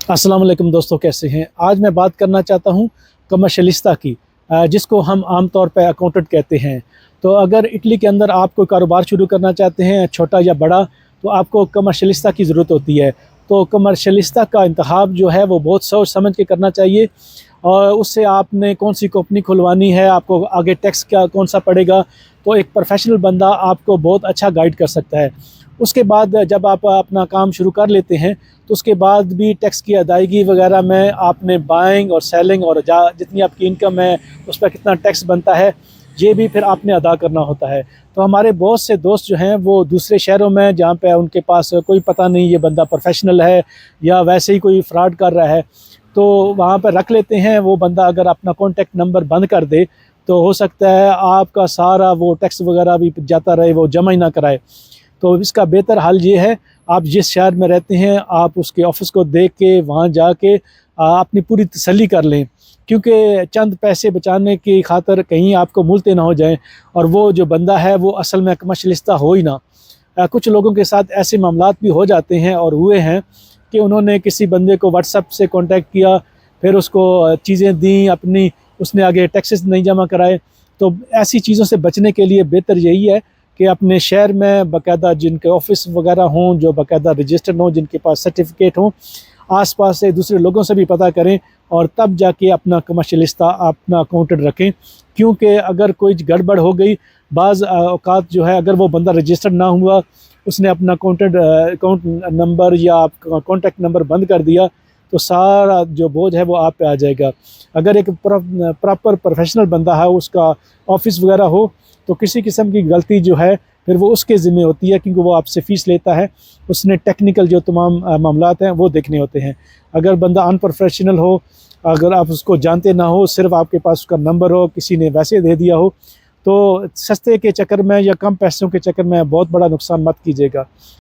अस्सलाम वालेकुम दोस्तों, कैसे हैं। आज मैं बात करना चाहता हूँ कमर्शियलिस्ता की, जिसको हम आम तौर पे अकाउंटेंट कहते हैं। तो अगर इटली के अंदर आप कोई कारोबार शुरू करना चाहते हैं, छोटा या बड़ा, तो आपको कमर्शियलिस्ता की ज़रूरत होती है। तो कमर्शियलिस्ता का इंतखाब जो है वो बहुत सोच समझ के करना चाहिए। और उससे आपने कौन सी कंपनी खुलवानी है, आपको आगे टैक्स क्या कौन सा पड़ेगा, तो एक प्रोफेशनल बंदा आपको बहुत अच्छा गाइड कर सकता है। उसके बाद जब आप अपना काम शुरू कर लेते हैं, तो उसके बाद भी टैक्स की अदायगी वगैरह में आपने बाइंग और सेलिंग और जितनी आपकी इनकम है उस पर कितना टैक्स बनता है, ये भी फिर आपने अदा करना होता है। तो हमारे बहुत से दोस्त जो हैं वो दूसरे शहरों में, जहाँ पे उनके पास कोई पता नहीं ये बंदा प्रोफेशनल है या वैसे ही कोई फ्रॉड कर रहा है, तो वहाँ पर रख लेते हैं। वो बंदा अगर अपना कॉन्टैक्ट नंबर बंद कर दे तो हो सकता है आपका सारा वो टैक्स वगैरह भी जाता रहे, वो जमा ही ना कराए। तो इसका बेहतर हल ये है, आप जिस शहर में रहते हैं आप उसके ऑफिस को देख के वहाँ जाके अपनी पूरी तसल्ली कर लें, क्योंकि चंद पैसे बचाने की खातिर कहीं आपको मुलते ना हो जाएं और वो जो बंदा है वो असल में कमर्शियलिस्ता हो ही ना। कुछ लोगों के साथ ऐसे मामलात भी हो जाते हैं और हुए हैं कि उन्होंने किसी बंदे को व्हाट्सएप से कांटेक्ट किया, फिर उसको चीज़ें दी अपनी, उसने आगे टैक्सेस नहीं जमा कराए। तो ऐसी चीज़ों से बचने के लिए बेहतर यही है कि अपने शहर में बाकायदा जिनके ऑफिस वगैरह हों, जो बाकायदा रजिस्टर्ड हों, जिनके पास सर्टिफिकेट हों, आसपास से दूसरे लोगों से भी पता करें और तब जाके अपना कमर्शियलिस्ता अपना अकाउंटेंट रखें। क्योंकि अगर कोई गड़बड़ हो गई, बाज़ औकात जो है अगर वो बंदा रजिस्टर्ड ना हुआ, उसने अपना अकाउंट नंबर या कॉन्टैक्ट नंबर बंद कर दिया, तो सारा जो बोझ है वो आप पे आ जाएगा। अगर एक प्रॉपर प्रोफेशनल बंदा है, उसका ऑफिस वगैरह हो, तो किसी किस्म की गलती जो है फिर वो उसके ज़िम्मे होती है, क्योंकि वो आपसे फ़ीस लेता है, उसने टेक्निकल जो तमाम मामलात हैं वो देखने होते हैं। अगर बंदा अनप्रोफेशनल हो, अगर आप उसको जानते ना हो, सिर्फ आपके पास उसका नंबर हो, किसी ने वैसे दे दिया हो, तो सस्ते के चक्कर में या कम पैसों के चक्कर में बहुत बड़ा नुकसान मत कीजिएगा।